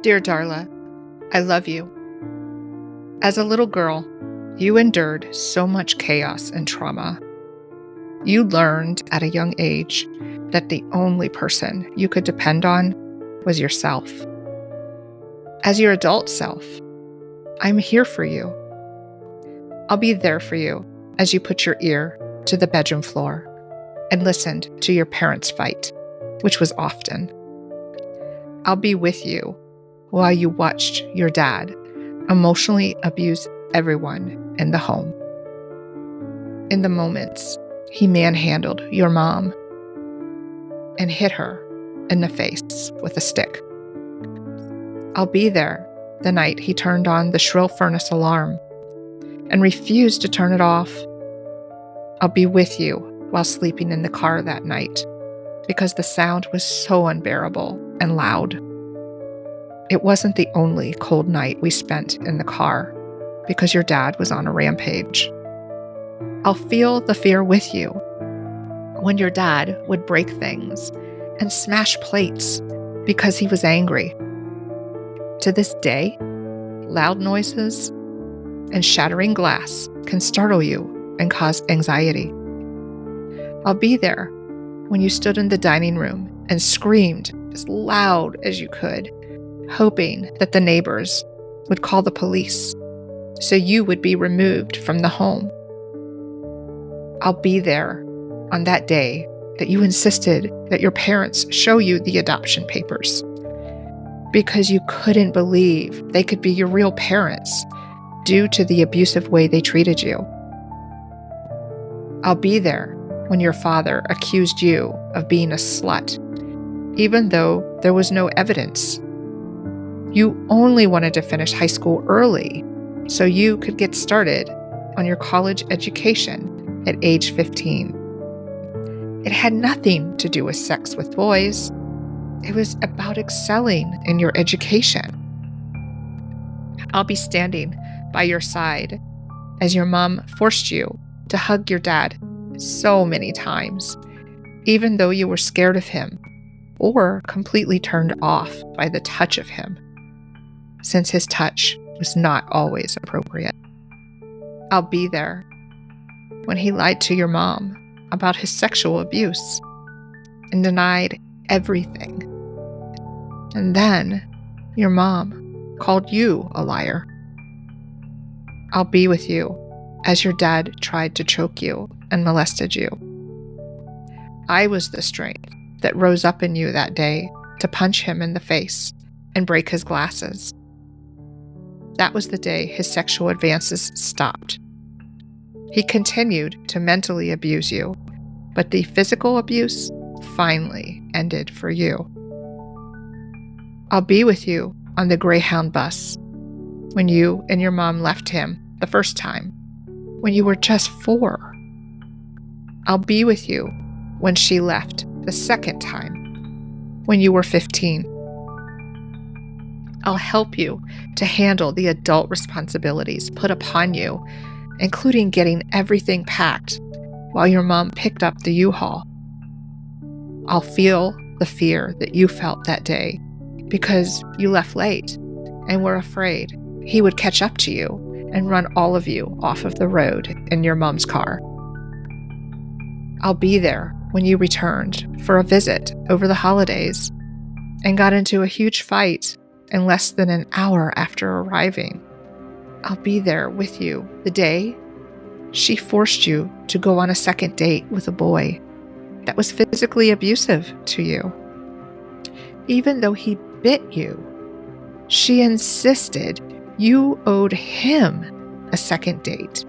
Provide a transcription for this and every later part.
Dear Darla, I love you. As a little girl, you endured so much chaos and trauma. You learned at a young age that the only person you could depend on was yourself. As your adult self, I'm here for you. I'll be there for you as you put your ear to the bedroom floor and listened to your parents fight, which was often. I'll be with you while you watched your dad emotionally abuse everyone in the home. In the moments he manhandled your mom and hit her in the face with a stick. I'll be there the night he turned on the shrill furnace alarm and refused to turn it off. I'll be with you while sleeping in the car that night because the sound was so unbearable and loud. It wasn't the only cold night we spent in the car because your dad was on a rampage. I'll feel the fear with you when your dad would break things and smash plates because he was angry. To this day, loud noises and shattering glass can startle you and cause anxiety. I'll be there when you stood in the dining room and screamed as loud as you could, hoping that the neighbors would call the police so you would be removed from the home. I'll be there on that day that you insisted that your parents show you the adoption papers because you couldn't believe they could be your real parents due to the abusive way they treated you. I'll be there when your father accused you of being a slut, even though there was no evidence. You only wanted to finish high school early so you could get started on your college education at age 15. It had nothing to do with sex with boys. It was about excelling in your education. I'll be standing by your side as your mom forced you to hug your dad so many times, even though you were scared of him or completely turned off by the touch of him, since his touch was not always appropriate. I'll be there when he lied to your mom about his sexual abuse and denied everything. And then your mom called you a liar. I'll be with you as your dad tried to choke you and molested you. I was the strength that rose up in you that day to punch him in the face and break his glasses. That was the day his sexual advances stopped. He continued to mentally abuse you, but the physical abuse finally ended for you. I'll be with you on the Greyhound bus when you and your mom left him the first time, when you were just 4. I'll be with you when she left the second time, when you were 15. I'll help you to handle the adult responsibilities put upon you, including getting everything packed while your mom picked up the U-Haul. I'll feel the fear that you felt that day because you left late and were afraid he would catch up to you and run all of you off of the road in your mom's car. I'll be there when you returned for a visit over the holidays and got into a huge fight in less than an hour after arriving. I'll be there with you the day she forced you to go on a second date with a boy that was physically abusive to you. Even though he bit you, she insisted you owed him a second date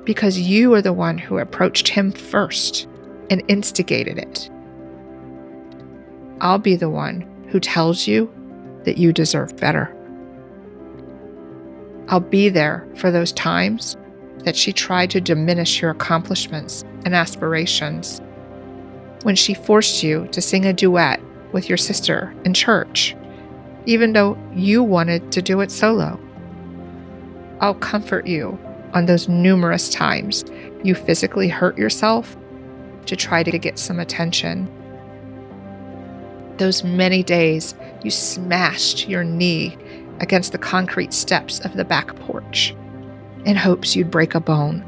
because you were the one who approached him first and instigated it. I'll be the one who tells you that you deserve better. I'll be there for those times that she tried to diminish your accomplishments and aspirations, when she forced you to sing a duet with your sister in church, even though you wanted to do it solo. I'll comfort you on those numerous times you physically hurt yourself to try to get some attention. Those many days you smashed your knee against the concrete steps of the back porch in hopes you'd break a bone.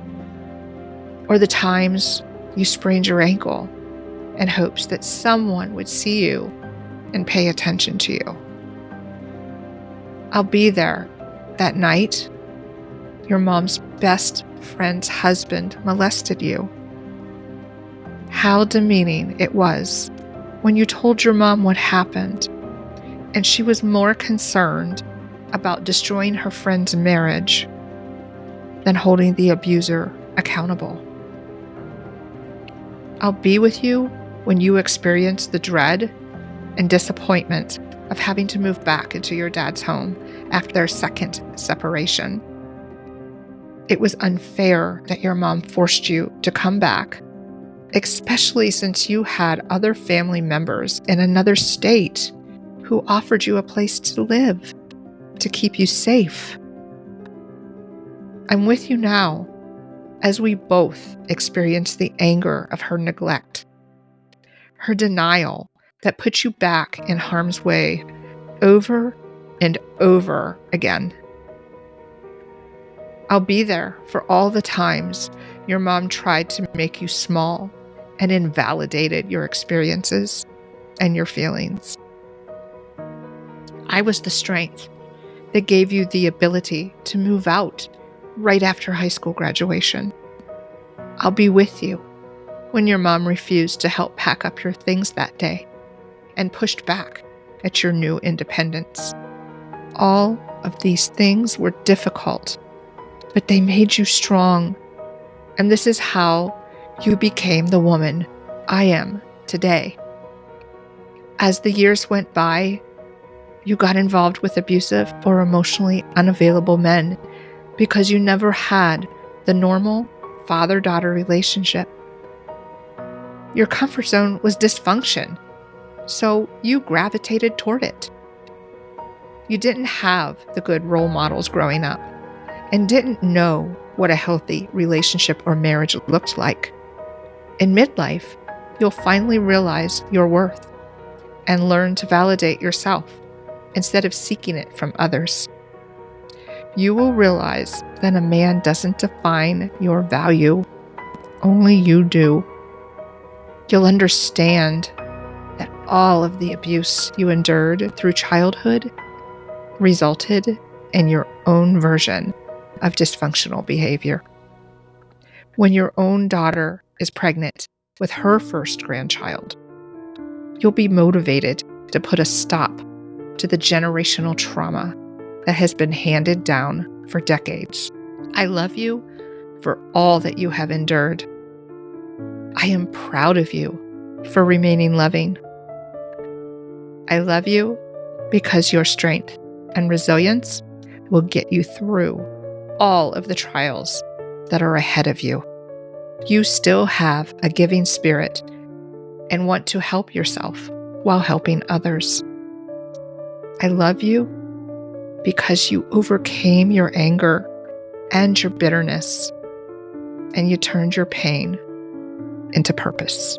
Or the times you sprained your ankle in hopes that someone would see you and pay attention to you. I'll be there that night your mom's best friend's husband molested you. How demeaning it was when you told your mom what happened, and she was more concerned about destroying her friend's marriage than holding the abuser accountable. I'll be with you when you experience the dread and disappointment of having to move back into your dad's home after their second separation. It was unfair that your mom forced you to come back, especially since you had other family members in another state who offered you a place to live, to keep you safe. I'm with you now as we both experience the anger of her neglect, her denial that puts you back in harm's way over and over again. I'll be there for all the times your mom tried to make you small and invalidated your experiences and your feelings. I was the strength that gave you the ability to move out right after high school graduation. I'll be with you when your mom refused to help pack up your things that day and pushed back at your new independence. All of these things were difficult, but they made you strong. And this is how you became the woman I am today. As the years went by, you got involved with abusive or emotionally unavailable men because you never had the normal father-daughter relationship. Your comfort zone was dysfunction, so you gravitated toward it. You didn't have the good role models growing up and didn't know what a healthy relationship or marriage looked like. In midlife, you'll finally realize your worth and learn to validate yourself instead of seeking it from others. You will realize that a man doesn't define your value, only you do. You'll understand that all of the abuse you endured through childhood resulted in your own version of dysfunctional behavior. When your own daughter is pregnant with her first grandchild, you'll be motivated to put a stop to the generational trauma that has been handed down for decades. I love you for all that you have endured. I am proud of you for remaining loving. I love you because your strength and resilience will get you through all of the trials that are ahead of you. You still have a giving spirit and want to help yourself while helping others. I love you because you overcame your anger and your bitterness, and you turned your pain into purpose.